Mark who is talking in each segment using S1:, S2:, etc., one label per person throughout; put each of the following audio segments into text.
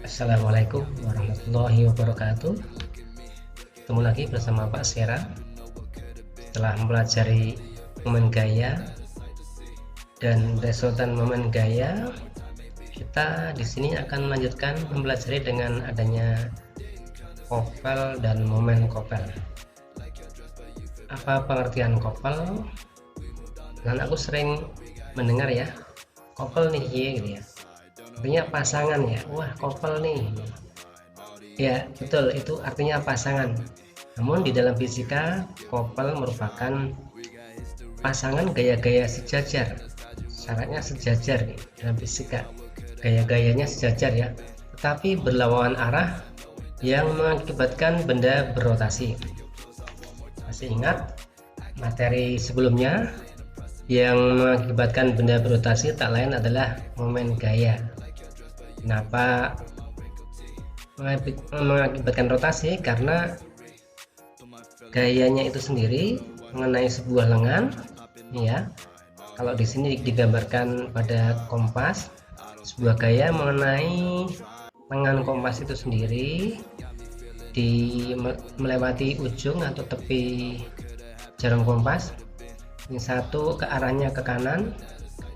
S1: Assalamualaikum warahmatullahi wabarakatuh. Ketemu lagi bersama Pak Sera. Setelah mempelajari momen gaya dan resultan momen gaya, kita di sini akan melanjutkan mempelajari dengan adanya kopel dan momen kopel. Apa pengertian kopel? Dan aku sering mendengar ya, kopel nih gitu ya. Artinya pasangan ya. Wah, kopel nih. Ya, betul, itu artinya pasangan. Namun di dalam fisika, kopel merupakan pasangan gaya-gaya sejajar. Syaratnya sejajar nih dalam fisika. Gaya-gayanya sejajar ya, tetapi berlawanan arah yang mengakibatkan benda berotasi. Masih ingat materi sebelumnya? Yang mengakibatkan benda berotasi tak lain adalah momen gaya. Kenapa mengakibatkan rotasi? Karena gayanya itu sendiri mengenai sebuah lengan, ya. Kalau di sini digambarkan pada kompas, sebuah gaya mengenai lengan kompas itu sendiri melewati ujung atau tepi jarum kompas. Ini satu ke arahnya ke kanan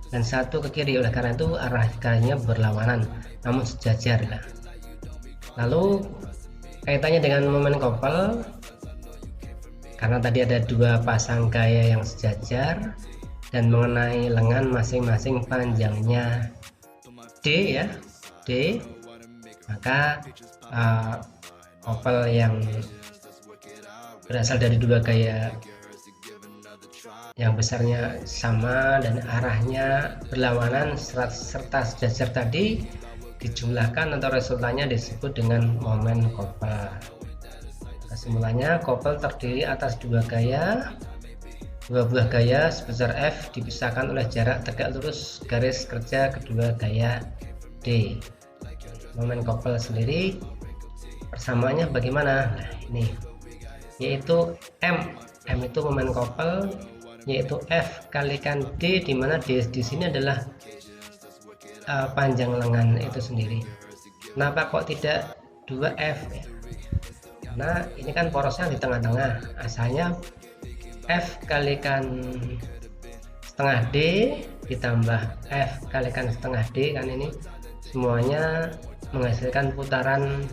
S1: dan satu ke kiri, oleh karena itu arah gayanya berlawanan namun sejajar. Lalu kaitannya dengan momen kopel, karena tadi ada dua pasang gaya yang sejajar dan mengenai lengan masing-masing panjangnya D ya, D, maka kopel yang berasal dari dua gaya yang besarnya sama dan arahnya berlawanan serta sejajar tadi dijumlahkan atau resultannya disebut dengan momen kopel. Kesimpulannya, kopel terdiri atas dua buah gaya sebesar F dipisahkan oleh jarak tegak lurus garis kerja kedua gaya D. Momen kopel sendiri persamaannya bagaimana? Nah, ini yaitu M itu momen kopel, yaitu F kalikan D, di mana D di sini adalah panjang lengan itu sendiri. Kenapa kok tidak 2F ya? Karena ini kan porosnya di tengah-tengah. Asalnya F kalikan setengah D ditambah F kalikan setengah D, kan ini semuanya menghasilkan putaran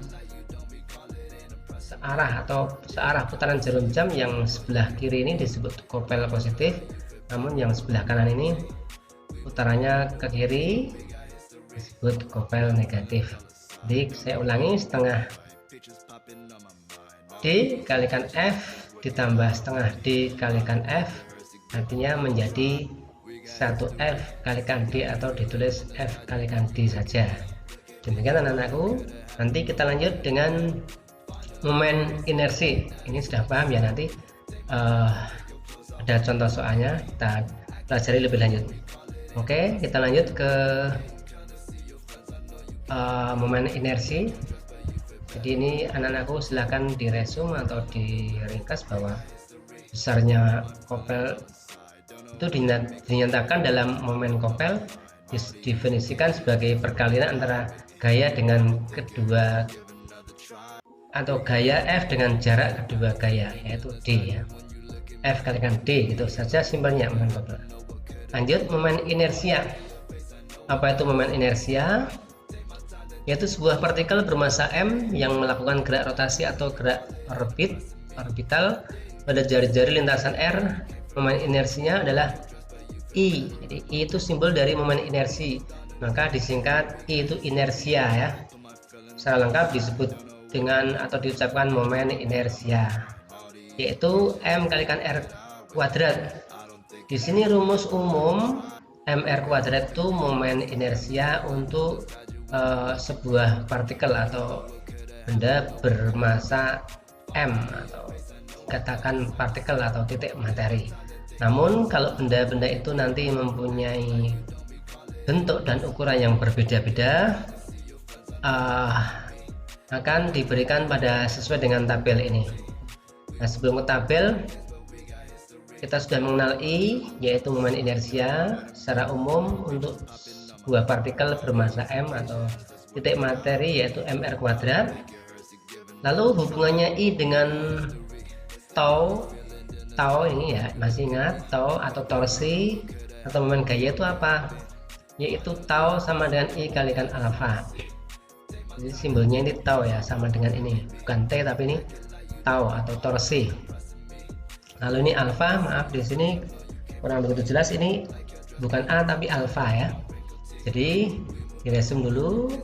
S1: searah putaran jarum jam. Yang sebelah kiri ini disebut kopel positif, namun yang sebelah kanan ini putarannya ke kiri disebut kopel negatif. Jadi saya ulangi, setengah D kalikan F ditambah setengah D kalikan F artinya menjadi 1F kalikan D atau ditulis F kalikan D saja. Demikian anak-anakku. Nanti kita lanjut dengan momen inersi. Ini sudah paham ya, nanti ada contoh soalnya kita pelajari lebih lanjut. Oke, kita lanjut ke momen inersi. Jadi ini anak-anakku silahkan diresum atau diringkas bahwa besarnya kopel itu dinyatakan dalam momen kopel didefinisikan sebagai perkalian antara gaya dengan kedua atau gaya F dengan jarak kedua gaya, yaitu D ya. F kalikan D, itu saja simpelnya momen kopel. Lanjut momen inersia. Apa itu momen inersia? Yaitu sebuah partikel bermassa M yang melakukan gerak rotasi atau gerak orbital pada jari-jari lintasan R. Momen inersinya adalah I. Jadi I itu simbol dari momen inersi, maka disingkat I itu inersia ya. Secara lengkap disebut dengan atau diucapkan momen inersia, yaitu M kalikan R kuadrat. Di sini rumus umum mr kuadrat itu momen inersia untuk sebuah partikel atau benda bermassa M, atau katakan partikel atau titik materi. Namun kalau benda-benda itu nanti mempunyai bentuk dan ukuran yang berbeda-beda, akan diberikan pada sesuai dengan tabel ini. Nah, sebelum ke tabel, kita sudah mengenal I, yaitu momen inersia. Secara umum untuk sebuah partikel bermassa M atau titik materi yaitu mr kuadrat. Lalu hubungannya I dengan tau ini ya, masih ingat tau atau torsi atau momen gaya itu apa? Yaitu tau sama dengan I kalikan alfa. Jadi simbolnya ini tau ya, sama dengan ini, bukan T tapi ini tau atau torsi. Lalu ini alfa, maaf di sini kurang begitu jelas, ini bukan A tapi alfa ya. Jadi diresum dulu,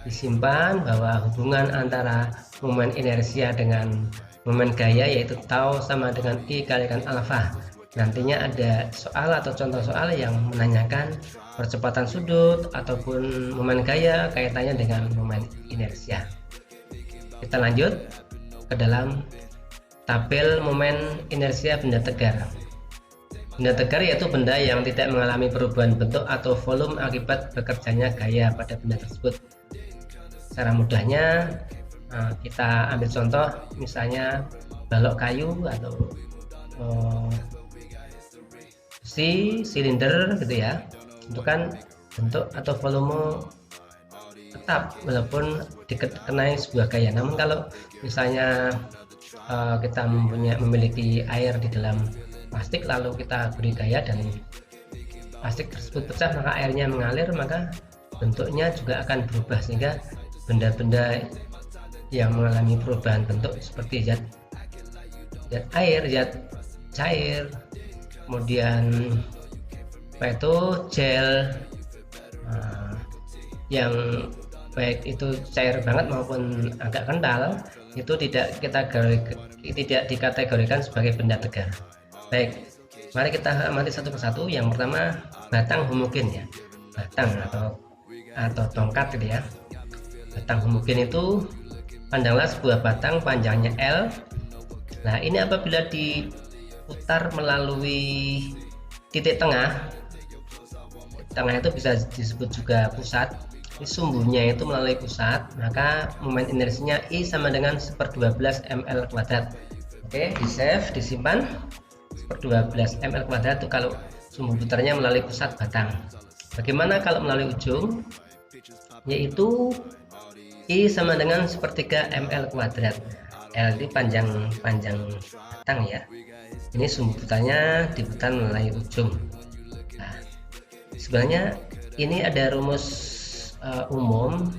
S1: disimpan bahwa hubungan antara momen inersia dengan momen gaya yaitu tau sama dengan I kalikan alfa. Nantinya ada soal atau contoh soal yang menanyakan percepatan sudut ataupun momen gaya kaitannya dengan momen inersia. Kita lanjut ke dalam tabel momen inersia benda tegar. Benda tegar yaitu benda yang tidak mengalami perubahan bentuk atau volume akibat bekerjanya gaya pada benda tersebut. Secara mudahnya kita ambil contoh misalnya balok kayu atau besi, silinder gitu ya. Itu kan bentuk atau volume tetap walaupun dikenai sebuah gaya. Namun kalau misalnya kita memiliki air di dalam plastik lalu kita beri gaya dan plastik tersebut pecah, maka airnya mengalir, maka bentuknya juga akan berubah, sehingga benda-benda yang mengalami perubahan bentuk seperti zat air, zat cair, kemudian apa itu gel, yang baik itu cair banget maupun agak kental, itu tidak dikategorikan sebagai benda tegar. Baik, mari kita amati satu persatu. Yang pertama batang homogen ya, batang atau tongkat gitu ya. Batang homogen itu, pandanglah sebuah batang panjangnya L. Nah ini apabila diputar melalui titik tengah itu bisa disebut juga pusat. Ini sumbunya itu melalui pusat, maka momen inersinya I sama dengan 1/12 ml kuadrat. Oke, di save, disimpan. 1/12 ml kuadrat itu kalau sumbu putarnya melalui pusat batang. Bagaimana kalau melalui ujung? Yaitu I sama dengan 1/3 ml kuadrat. L ini panjang batang ya. Ini sumbu putarnya diputar melalui ujung. Nah, sebenarnya ini ada rumus umum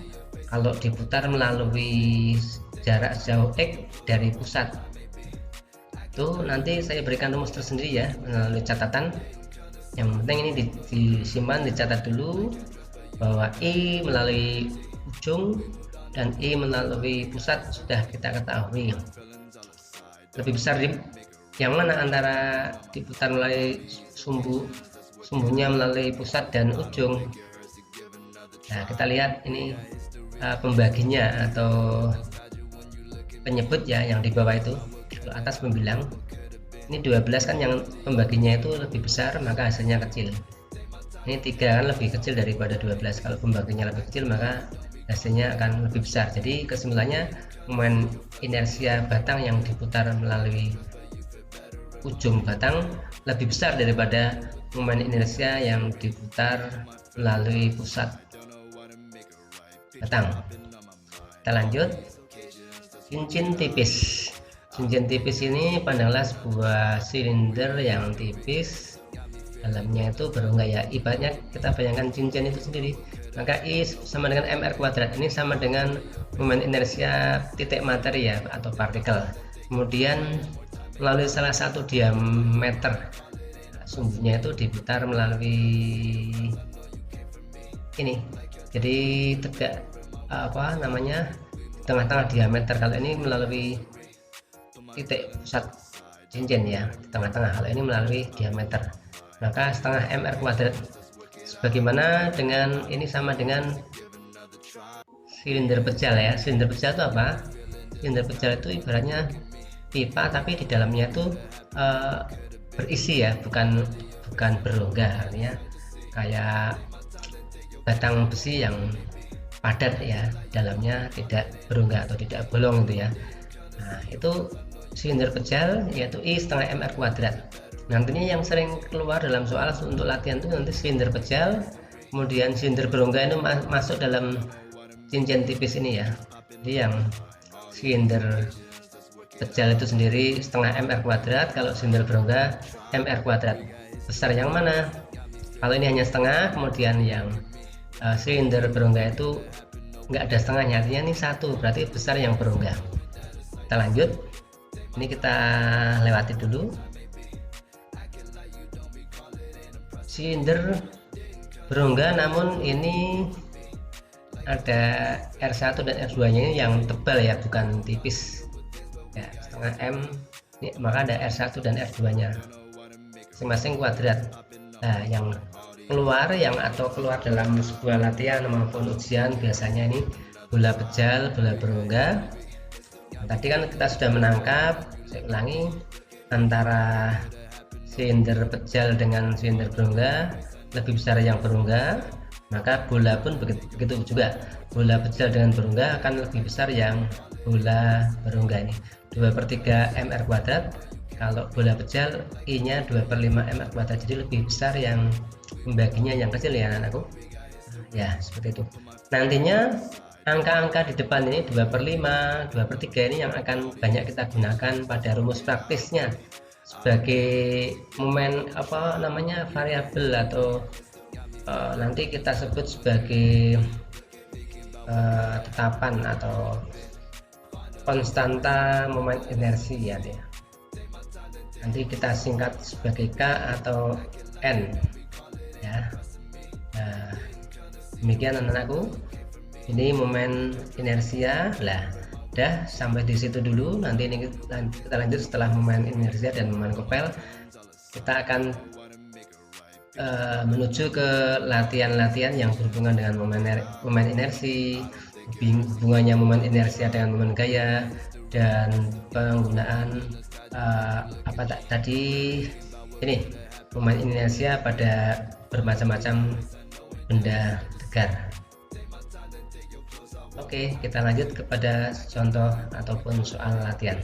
S1: kalau diputar melalui jarak jauh X dari pusat. Itu nanti saya berikan rumus tersendiri ya melalui catatan. Yang penting ini disimpan, dicatat dulu bahwa I melalui ujung dan I melalui pusat sudah kita ketahui. Lebih besar yang mana antara diputar melalui sumbunya melalui pusat dan ujung? Nah, kita lihat ini pembaginya atau penyebut ya, yang di bawah itu. Kalau atas pembilang, ini 12 kan yang pembaginya itu lebih besar, maka hasilnya kecil. Ini 3 kan lebih kecil daripada 12. Kalau pembaginya lebih kecil, maka hasilnya akan lebih besar. Jadi kesimpulannya, momen inersia batang yang diputar melalui ujung batang lebih besar daripada momen inersia yang diputar melalui pusat batang. Kita lanjut. Cincin tipis. Cincin tipis ini pandanglah sebuah silinder yang tipis, dalamnya itu berongga ya. Ibaratnya kita bayangkan cincin itu sendiri, maka I sama dengan mr kuadrat. Ini sama dengan momen inersia titik materi ya, atau partikel. Kemudian melalui salah satu diameter, sumbunya itu diputar melalui ini. Jadi tegak tengah-tengah diameter. Kalau ini melalui titik pusat cincin ya, di tengah-tengah. Kalau ini melalui diameter, maka setengah mr kuadrat. Sebagaimana dengan ini sama dengan silinder pejal ya. Silinder pejal itu apa? Silinder pejal itu ibaratnya pipa, tapi di dalamnya itu berisi ya, bukan berongga. Artinya kayak batang besi yang padat ya, dalamnya tidak berongga atau tidak bolong gitu ya. Nah, itu silinder pejal, yaitu I setengah mr kuadrat. Nantinya yang sering keluar dalam soal untuk latihan itu nanti silinder pejal, kemudian silinder berongga itu masuk dalam cincin tipis ini ya. Jadi yang silinder pejal itu sendiri setengah mr², kalau silinder berongga mr². Besar yang mana? Kalau ini hanya setengah, kemudian yang silinder berongga itu nggak ada setengahnya, artinya ini satu, berarti besar yang berongga. Kita lanjut, ini kita lewati dulu. Silinder berongga, namun ini ada R1 dan R2 nya yang tebal ya, bukan tipis ya, setengah M ini, maka ada R1 dan R2 nya masing-masing kuadrat. Nah, yang keluar keluar dalam sebuah latihan maupun ujian biasanya ini bola pejal, bola berongga. Nah, tadi kan kita sudah menangkap, saya ulangi, antara silinder pejal dengan silinder berongga lebih besar yang berongga, maka bola pun begitu juga. Bola pejal dengan berongga akan lebih besar yang bola berongga. Ini 2/3 mr², kalau bola pejal I nya 2/5 mr², jadi lebih besar yang membaginya yang kecil ya anak-anakku ya, seperti itu. Nantinya angka-angka di depan ini 2/5, 2/3 ini yang akan banyak kita gunakan pada rumus praktisnya sebagai momen variabel, atau nanti kita sebut sebagai tetapan atau konstanta momen inersi ya. Nanti kita singkat sebagai K atau N ya. Nah, demikian anak-anakku, ini momen inersia lah. Udah sampai di situ dulu. Nanti ini kita lanjut setelah momen inersia dan momen kopel. Kita akan menuju ke latihan-latihan yang berhubungan dengan momen inersi, hubungannya momen inersia dengan momen gaya, dan penggunaan tadi ini momen inersia pada bermacam-macam benda tegar. Oke, kita lanjut kepada contoh ataupun soal latihan.